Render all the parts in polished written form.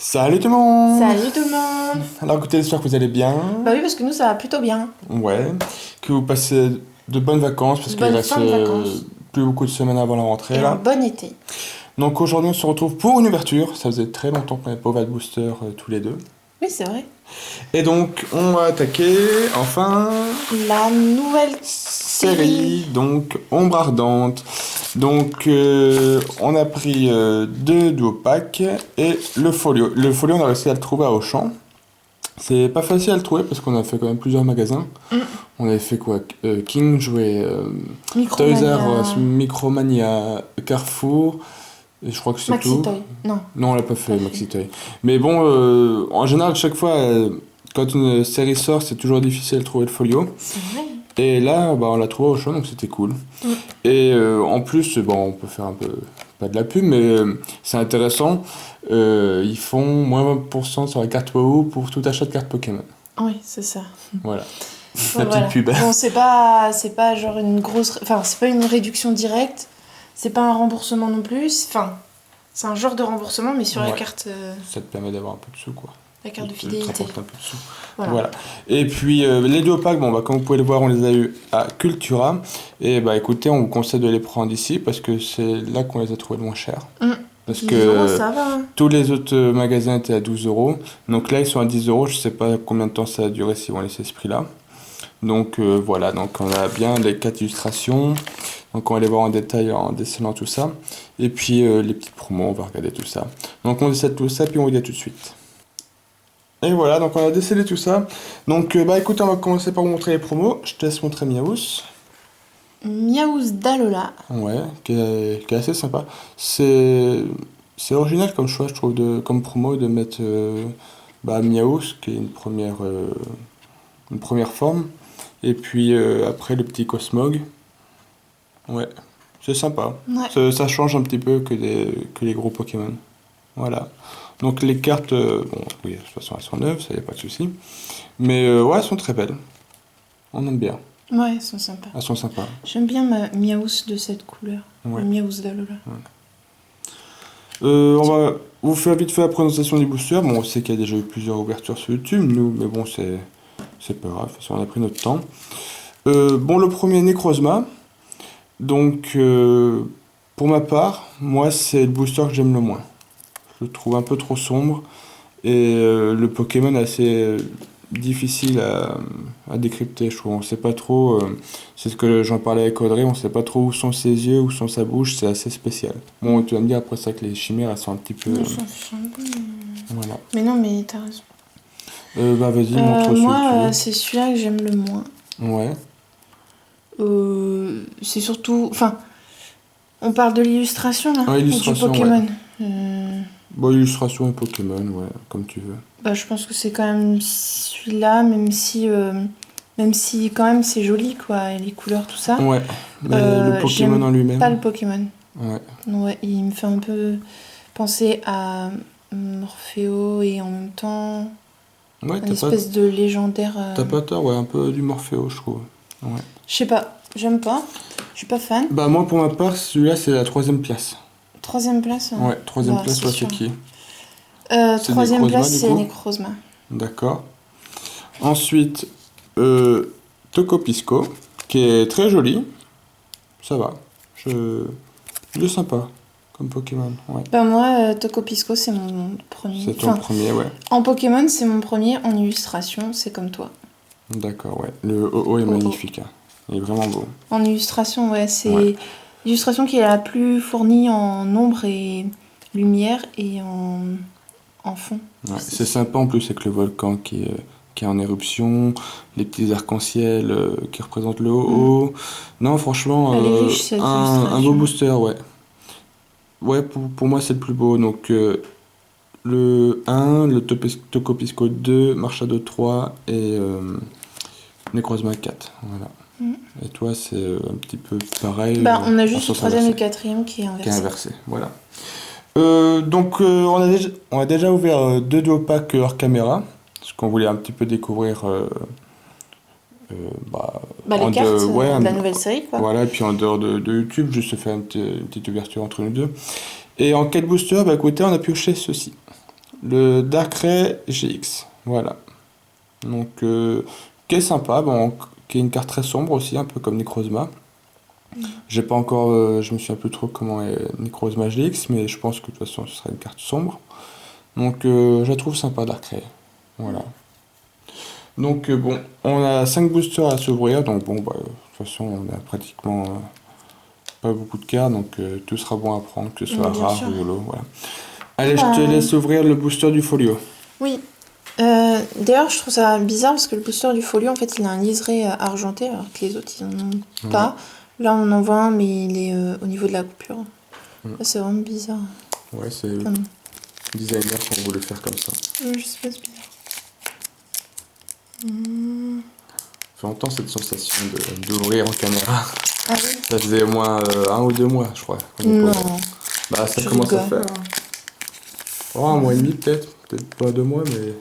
Salut tout le monde! Salut tout le monde! Alors écoutez, j'espère que vous allez bien. Bah oui, parce que nous, ça va plutôt bien. Ouais. Que vous passez de bonnes vacances parce De qu'il bonnes reste fins de vacances. plus beaucoup de semaines avant la rentrée Et un là. bon été. Donc aujourd'hui on se retrouve pour une ouverture. Ça faisait très longtemps qu'on n'avait pas ouvert de booster tous les deux. Oui, c'est vrai. Et donc on va attaquer enfin La nouvelle série, donc Ombre Ardente. Donc on a pris deux duo packs et le folio. Le folio on a réussi à le trouver à Auchan. C'est pas facile à le trouver parce qu'on a fait quand même plusieurs magasins. On avait fait quoi? King Jouet, Toys R Us, Micromania, Carrefour, et je crois que c'est Maxi tout. Toy. Non. Non, on l'a pas fait, Pas Maxi Toy. Mais bon, en général, chaque fois, quand une série sort, c'est toujours difficile de trouver le folio. C'est vrai. Et là, bah, on l'a trouvé au show, donc c'était cool. Et en plus, bon, on peut faire un peu, pas de la pub, mais c'est intéressant. Ils font moins 20% sur la carte WoW pour tout achat de carte Pokémon. Oui, c'est ça. Voilà. Ouais, La petite pub. Bon, c'est pas genre une grosse. Enfin, c'est pas une réduction directe. C'est pas un remboursement non plus. Enfin, c'est un genre de remboursement, mais sur la Ouais. carte, Ça te permet d'avoir un peu de sous, quoi. la carte de Te fidélité. rapporte un peu de sous. Voilà. Voilà. Et puis les deux packs, bon, bah, comme vous pouvez le voir, on les a eu à Cultura. Et bah écoutez, on vous conseille de les prendre ici parce que c'est là qu'on les a trouvés le moins chers. Parce 10 que euros, ça va. Hein. tous les autres magasins étaient à 12 euros. Donc là, ils sont à 10 euros. Je sais pas combien de temps ça a duré s'ils vont laisser ce prix-là. Donc voilà, donc on a bien les 4 illustrations. Donc on va les voir en détail en dessinant tout ça. Et puis les petites promos, on va regarder tout ça. Donc on décèle tout ça, puis on vous dit à tout de suite. Et voilà, donc on a décellé tout ça. Donc bah écoutez, on va commencer par vous montrer les promos. Je te laisse montrer Miaous. Miaous d'Alola. Ouais, qui est assez sympa. C'est original comme choix, je trouve, comme promo de mettre bah, Miaous, qui est une première forme. Et puis après le petit Cosmog. Ouais, c'est sympa. Ouais. Ça change un petit peu que les gros Pokémon. Voilà. Donc les cartes, bon, oui, de toute façon elles sont neuves, ça y a pas de souci. Mais ouais, elles sont très belles. On aime bien. Ouais, ils sont sympas. Elles sont sympas. J'aime bien ma Miaous de cette couleur. Ouais. Le Miaous d'Alola. On va vous faire vite fait la présentation des boosters. Bon, on sait qu'il y a déjà eu plusieurs ouvertures sur YouTube, nous, mais bon, c'est pas grave, de toute façon, on a pris notre temps. Bon, le premier, Necrozma. Donc, pour ma part, moi, c'est le booster que j'aime le moins. Je le trouve un peu trop sombre, et le Pokémon est assez difficile à décrypter, je trouve. On sait pas trop, c'est ce que j'en parlais avec Audrey, on sait pas trop où sont ses yeux, où sont sa bouche, c'est assez spécial. Bon, tu vas me dire après ça que les chimères, elles sont un petit peu... On s'en fiche un peu. Voilà. Mais non, mais t'as raison. Bah vas-y, montre celui Moi, que tu c'est celui-là que j'aime le moins. veux. Ouais. C'est surtout... Enfin, on parle de l'illustration, là, Ah, ou du illustration, Pokémon. Bon, illustration et Pokémon, ouais, comme tu veux. Bah, je pense que c'est quand même celui-là, même si quand même c'est joli, quoi, et les couleurs, tout ça. Ouais, mais le Pokémon j'aime en lui-même. Pas le Pokémon. Ouais. Ouais, il me fait un peu penser à Morphéo et en même temps Ouais, une espèce de légendaire. t'as pas tort, ouais, un peu du Morphéo, je trouve. Ouais. Je sais pas, j'aime pas, je suis pas fan. Bah moi, pour ma part, celui-là, c'est la troisième place. Troisième place. Ouais, troisième Bah, place, c'est ouais, sûr. c'est qui? Troisième Necrozma, place, du c'est coup Necrozma. D'accord. Ensuite, Tocopisco, qui est très joli. Ça va. Il est sympa, comme Pokémon, ouais. Bah moi, Tocopisco, c'est mon premier. C'est ton premier, ouais. En Pokémon, c'est mon premier. En illustration, c'est comme toi. D'accord, ouais. Le OO est magnifique, hein. Il est vraiment beau. En illustration, ouais, c'est Ouais. l'illustration qui est la plus fournie en ombre et lumière et en fond. Ouais, c'est sympa en plus avec le volcan qui est en éruption, les petits arcs-en-ciel qui représentent le OO. Non, franchement, Elle est riche, cette un beau illustration. booster, ouais. Ouais, pour moi, c'est le plus beau. Donc, le 1, le Tocopisco 2, Marshado 3 et Necrozma 4. Voilà. Et toi, c'est un petit peu pareil. Bah, on a juste en le sens troisième et le inversé. quatrième qui est Qui est inversé. inversé, voilà. Donc, on a déjà ouvert deux duo packs hors caméra, parce qu'on voulait un petit peu découvrir Les en cartes ouais, de la nouvelle série, quoi. voilà, et puis en dehors de YouTube, juste faire une petite ouverture entre nous deux. Et en quête booster, bah écoutez, on a pioché ceci. le Darkrai GX. Voilà. Donc, qui est sympa, bon, qui est une carte très sombre aussi, un peu comme Necrozma. J'ai pas encore, je me souviens plus trop comment est Necrozma GX, mais je pense que de toute façon ce sera une carte sombre. Donc je la trouve sympa Darkrai. Voilà. Donc bon, on a 5 boosters à s'ouvrir, donc bon, bah, de toute façon on a pratiquement pas beaucoup de cartes, donc tout sera bon à prendre, que ce soit Bien rare sûr. ou YOLO, voilà. Allez, je te Bah, laisse ouvrir le booster du folio. oui. D'ailleurs, je trouve ça bizarre parce que le booster du folio, en fait, il a un liseré argenté, alors que les autres, ils en ont Ouais. pas. Là, on en voit un, mais il est au niveau de la coupure. Mm. Ça, c'est vraiment bizarre. Ouais, c'est Enfin, designer qui ont voulu faire comme ça. je sais pas, c'est bizarre. Hmm. Ça fait longtemps cette sensation d'ouvrir en caméra. Ah oui? Ça faisait au moins 1 ou 2 mois, je crois. qu'on est Non, pas- Bah, ça tu commence à rigoles. faire. Oh, 1 mois et demi peut-être. Peut-être pas 2 mois, mais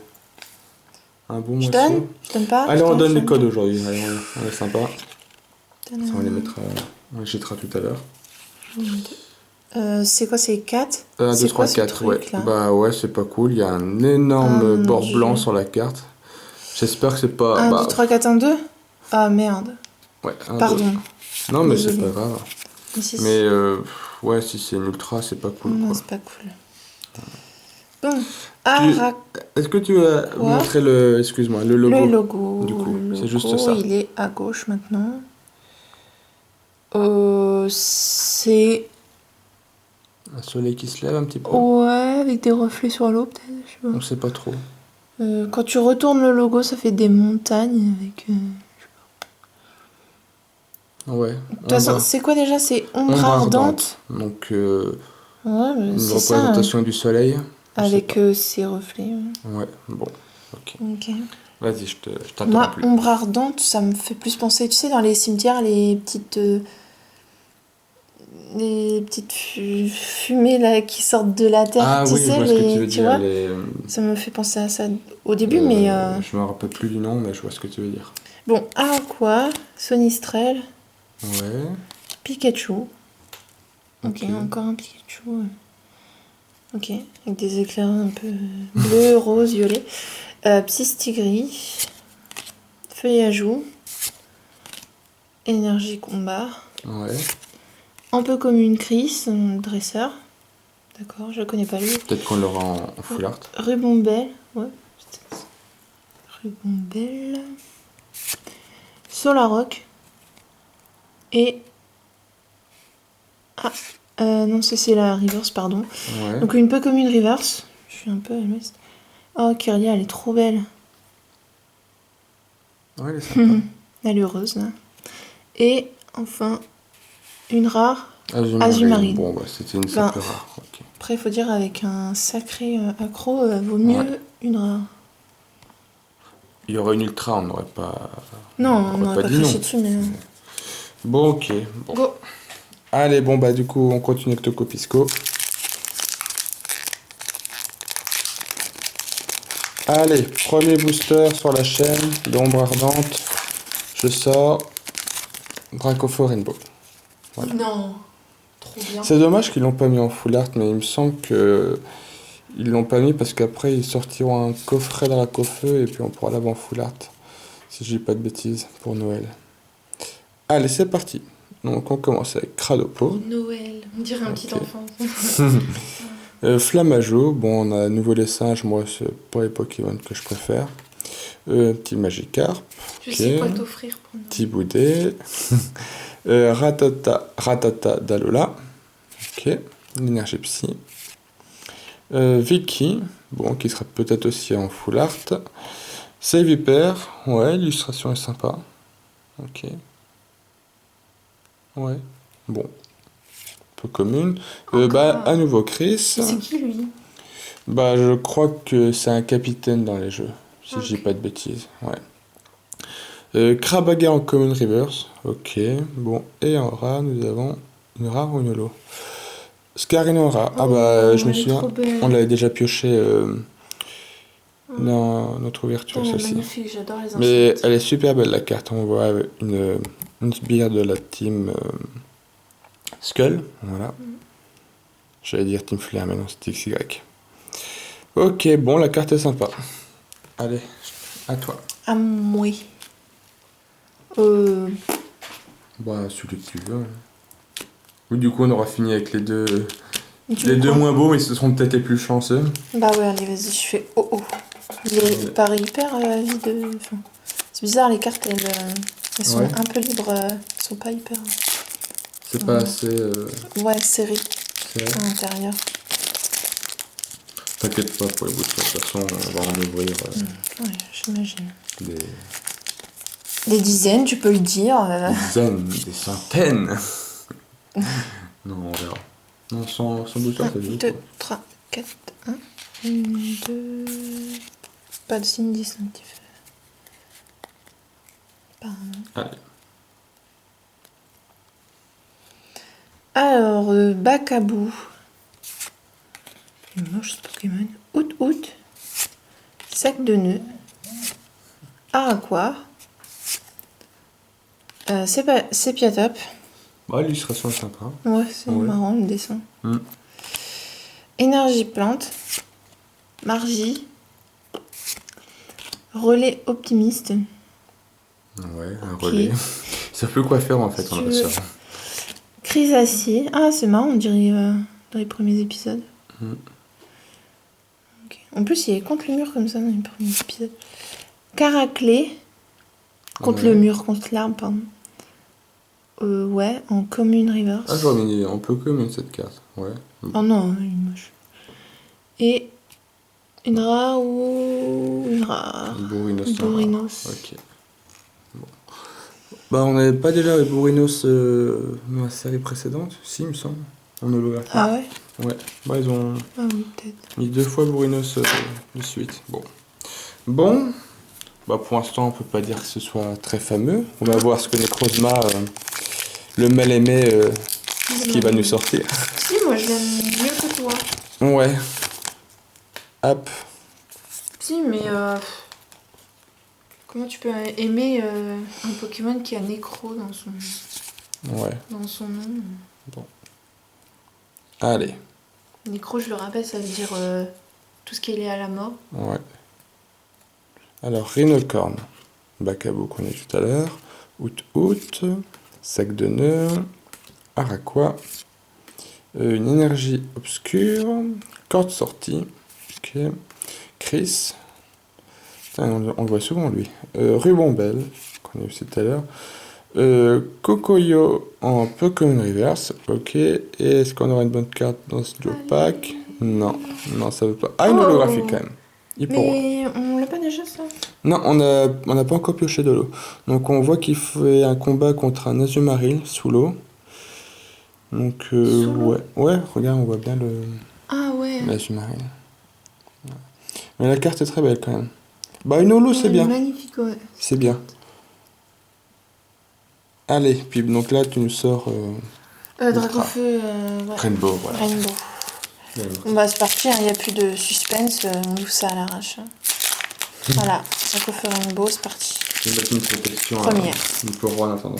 un bon Je mois donne? sûr. Je donne pas? Allez, Je on donne je les codes aujourd'hui. Allez, on est sympa. Ça, Tadam. on les mettra, on les jettera tout à l'heure. C'est quoi, c'est 4? 1, 2, C'est 3, quoi ce 4, ouais. truc là? Bah ouais, c'est pas cool. Il y a un Ah énorme mon bord blanc Dieu. sur la carte. J'espère que c'est pas. 1, 2, Bah, 3, 4, 1, 2? Ah merde. ouais, 1, 2. Pardon. Non, mais c'est Désolée. pas grave. Mais si, Mais ouais, si c'est une ultra, c'est pas cool, non, quoi. c'est pas cool. Bon. Ara... Est-ce que tu as Quoi? montré le. Excuse-moi, le logo? Le logo. Du coup, Le c'est juste logo, ça. il est à gauche maintenant. C'est... Un soleil qui se lève un petit peu. Ouais, avec des reflets sur l'eau peut-être, je sais pas. On sait pas trop. Quand tu retournes le logo, ça fait des montagnes avec... Ouais. De toute façon, c'est quoi déjà? C'est ombre Ombre ardente. ardente. Donc, Ouais, mais une c'est ça, représentation du soleil. Je sais avec pas. ses reflets. Ouais, bon. Ok. Ok. Vas-y, je t'interromps Moi, plus. ombre ardente, ça me fait plus penser, tu sais, dans les cimetières, les petites fumées là qui sortent de la terre, Ah tu oui, je sais, vois ce que tu veux tu dire. vois, ça me fait penser à ça au début, mais Je me rappelle plus du nom, mais je vois ce que tu veux dire. bon, Aqua, Sonistrel, Ouais. Pikachu. Ok, Ok. encore un Pikachu. Ok, avec des éclairs un peu bleu, rose, violet. Psystigris, Feuillajou, Énergie combat. Ouais. Un peu comme une Chris, un dresseur. D'accord, je le connais pas lui. Peut-être qu'on l'aura en full art. Rubombelle, ouais, peut-être. Rubombelle. Solaroc. Et. Ah, non, ça c'est la reverse, pardon. Ouais. Donc une peu comme une reverse. Je suis un peu à l'ouest. Oh, Kyria, elle est trop belle. Ouais, elle est sympa. Elle est heureuse, là. Et enfin, une rare. Azul Azul-marine. Bon, bah, c'était une Ben, simple rare. Ok. Après, il faut dire, avec un sacré accro, vaut mieux Ouais. une rare. Il y aurait une ultra, on n'aurait pas. Non, on aurait n'aurait pas dit non. craché dessus, mais... Bon, ok. Bon. Go. Allez, bon, bah, du coup, on continue avec Tocopisco. Allez, premier booster sur la chaîne d'ombre ardente. Je sors Dracofeu Rainbow. Voilà. Non, trop bien. C'est dommage qu'ils l'ont pas mis en full art, mais il me semble que ils l'ont pas mis parce qu'après ils sortiront un coffret Dracofeu et puis on pourra l'avoir en full art. Si je dis pas de bêtises pour Noël. Allez, c'est parti. Donc on commence avec Cradopo. Noël, on dirait un petit Ok. enfant. Flamajo, bon on a à nouveau les singes, moi c'est pas les Pokémon que je préfère. Petit Magikarp, Je ok. sais quoi t'offrir pour Noël. Petit Boudet. Ratata Dalola, ok. L'énergie psy. Vicky, bon qui sera peut-être aussi en full art. Viper, ouais, l'illustration est sympa. Ok. Ouais, bon. Peu commune. Bah, à nouveau Chris. Mais c'est qui lui? Bah, je crois que c'est un capitaine dans les jeux, si je dis Ok. pas de bêtises. Ouais. Krabaga en Common Reverse. Ok, bon. Et en rare, nous avons une rare ou une holo. Scarino en rare. Ah bah, je me elle est souviens, trop belle. on l'avait déjà pioché dans notre ouverture, Elle est celle-ci. magnifique, j'adore les Mais enceintes. elle est super belle la carte. On voit une sbire de la team Skull. Voilà. J'allais dire Team Flare, mais non, c'est XY. Ok, bon, la carte est sympa. Allez, à toi. À moi. Euh, Bah, celui que tu veux. Ou du coup, on aura fini avec les deux, tu les veux deux quoi? moins beaux, mais ce seront peut-être les plus chanceux. Bah ouais, allez, vas-y, je fais oh oh. Il paraît hyper vide. Enfin, c'est bizarre, les cartes, elles sont Ouais. un peu libres. Elles sont pas hyper. C'est pas assez. Ouais, serrées C'est vrai. à l'intérieur. T'inquiète pas pour les boosters, de toute façon, on va en ouvrir Ouais, j'imagine. des Des dizaines, tu peux le dire. dizaines, des centaines. Non, on verra. Non, sans booster, 1, c'est joli. 2, Quoi. 3, 4, 1, 2. Pas de signe distinctif. Apparemment. Allez. Alors, Bakabou. Il est moche ce Pokémon. Out. Sac de nœuds. Araquois. Sépiatop. Bah, l'illustration est sympa. Ouais, c'est Ouais. marrant le dessin. Mm. Énergie plante. Margie. Relais optimiste. Ouais, un Ok. relais. Ils savent plus quoi faire en fait, Si on tu a veux. ça. Chrysacier. Ah, c'est marrant, on dirait dans les premiers épisodes. Mm. Ok. En plus, il est contre le mur comme ça dans les premiers épisodes. Caraclé. Contre Ouais. le mur, contre l'arbre, pardon. Ouais, en commune reverse. Ah, j'aurais mis un peu commune cette carte. Ouais. Oh non, il est moche. Et une rare ou une rare. Bourrinos. Bourrinos. Ok. Bon. Bah, on n'avait pas déjà les Bourrinos dans la série précédente? Si, il me semble. En holographie. Ah ouais? Ouais. Bah, ils ont Ah oui, peut-être. mis 2 fois Bourrinos de suite. Bon. Bah, pour l'instant, on peut pas dire que ce soit très fameux. On va voir ce que Necrozma, le mal-aimé, ce qu'il va nous sortir. Si, moi je l'aime mieux que toi. Ouais. Hop. Si, mais comment tu peux aimer un Pokémon qui a Nécro Ouais. dans son nom? Allez. Nécro, je le rappelle, ça veut dire tout ce qui est lié à la mort. Ouais. Alors, Rhinocorn. Bakabo qu'on a eu tout à l'heure. Out. Sac de nœuds. Araquois. Une énergie obscure. Corde sortie. Ok. Chris. Putain, on le voit souvent lui. Rubombelle, qu'on a eu aussi tout à l'heure. Kokoyo en Pokémon Reverse. Ok. Et est-ce qu'on aura une bonne carte dans ce duo pack? Non, ça veut pas. Ah, une holographie quand même. Mais on l'a pas déjà ça? Non, on n'a pas encore pioché de l'eau. Donc on voit qu'il fait un combat contre un Azumarill sous l'eau. Donc Sous l'eau ouais, regarde, on voit bien Ah ouais. l'Azumarill. Ouais. Mais la carte est très belle quand même. Bah une holo, c'est bien. Magnifique, ouais. C'est bien. Allez, puis donc là tu nous sors Dracofeu, ouais. Rainbow, voilà. Rainbow. Bon bah c'est parti, il n'y a plus de suspense, on ouvre ça à l'arrache. Voilà, Dracofeu Rainbow, c'est parti. Je vais mettre une protection Première. du pauvre en attendant.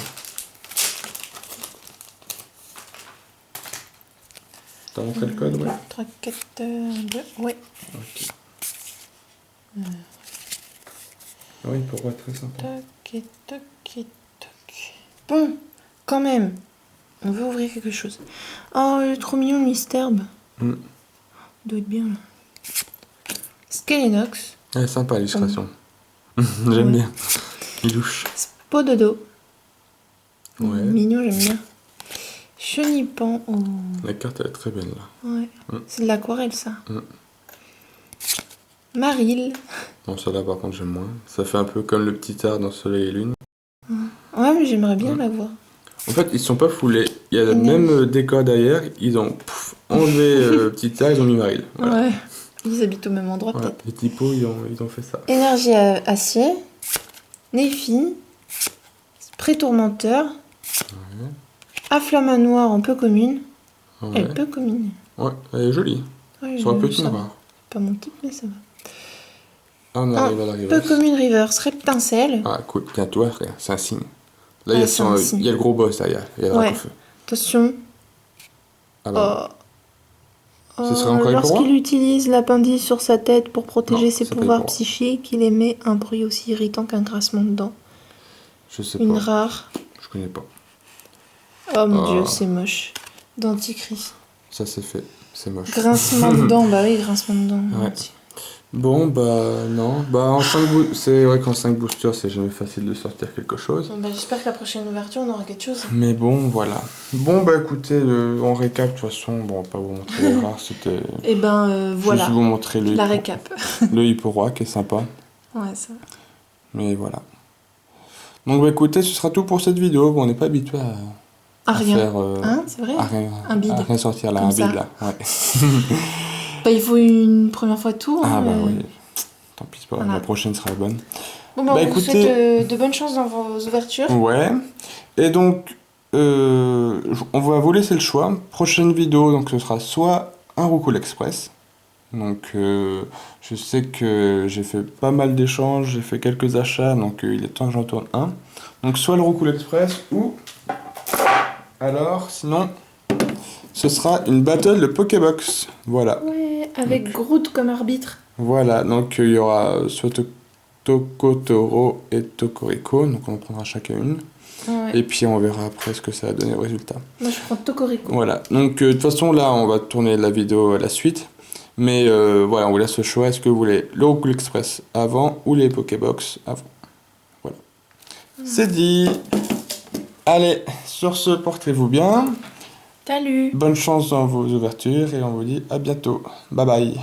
T'as montré le code, ouais? 3, 4, 2, ouais. Ok. Oui, pour être très sympa. Toc, toc, toc. Bon, quand même, on veut ouvrir quelque chose. Oh, il est trop mignon, Misterbe. Mm. Doit être bien là. Skelenox. Elle est sympa l'illustration. J'aime Ouais. bien. Il louche. Spododo. Ouais. Mignon, j'aime bien. Chenipan. Oh. La carte elle est très belle là. Ouais. Mm. C'est de l'aquarelle, ça. Mm. Maril. Bon, ça là par contre j'aime moins. Ça fait un peu comme le petit art dans Soleil et Lune. Ouais, mais j'aimerais bien Mm. la voir. En fait, ils sont pas foulés. Il y a le Non. même décor derrière. Ils ont enlevé le petit art, ils ont mis Maril. Voilà. Ouais. Ils habitent au même endroit, Ouais. peut-être. Les typos, ils ont fait ça. Énergie acier. Néfi. Prétourmenteur. Ouais. Afflamanoir en peu commune. Ouais. Elle est peu commune. Ouais, elle est jolie. Ouais, Sur un j'ai vu petit ça. noir. Pas mon type, mais ça va. Ah, on arrive à la Peu reverse. commune reverse. Reptincelle. Ah, cool. Tiens, toi, regarde, c'est un signe. Là, Ouais, c'est un signe. il y a le gros boss derrière. Il y a le Ouais. Dracofeu. Attention. Alors, Ce serait encore Iporoa? Lorsqu'il utilise l'appendice sur sa tête pour protéger Non, ses c'est pas pouvoirs Iporoa. psychiques, il émet un bruit aussi irritant qu'un grincement de dents. Je sais Une pas. rare. Je connais pas. Oh mon Ah. dieu, c'est moche. Dentifrice. Ça c'est fait. C'est moche. Grincement de dents, bah oui, grincement de dents. Ouais. Bon, bah non. Bah en 5 c'est vrai qu'en 5 boosters, c'est jamais facile de sortir quelque chose. Bon, bah, j'espère que la prochaine ouverture, on aura quelque chose. Mais bon, voilà. Bon, bah écoutez, en récap, de toute façon, bon, on va pas vous montrer les rares, c'était Et ben voilà, juste vous montrer la récap. le Iporoa qui est sympa. Ouais, ça. Mais voilà. Donc, bah écoutez, ce sera tout pour cette vidéo. Bon, on n'est pas habitué Ah, à rien. faire. Hein, c'est vrai? à rien, Un bide. à rien sortir là, Comme un bide ça. là. Ouais. Bah, il faut une première fois tout. Ah Hein, bah oui. Tant pis, c'est pas grave, Voilà. la prochaine sera bonne. Bon, bah, Bah, on vous écoutez- souhaite de bonnes chances dans vos ouvertures. Ouais. Et donc, on va vous laisser le choix. Prochaine vidéo, donc ce sera soit un Roucoule Express. Donc, je sais que j'ai fait pas mal d'échanges, j'ai fait quelques achats, donc il est temps que j'en tourne un. Donc, soit le Roucoule Express ou. Alors, sinon, ce sera une battle de Pokébox. Voilà. Ouais, avec Groot comme arbitre. Voilà, donc il y aura soit Tokotoro et Tokoriko, donc on en prendra chacun une. Ouais. Et puis on verra après ce que ça va donner au résultat. Moi, je prends Tokorico. Voilà, donc de toute façon là on va tourner la vidéo à la suite. Mais voilà, on vous laisse le choix, est-ce que vous voulez le Roucoule Express avant ou les Pokébox avant. Voilà. C'est dit. Allez, sur ce, portez-vous bien. Salut! Bonne chance dans vos ouvertures et on vous dit à bientôt. Bye bye.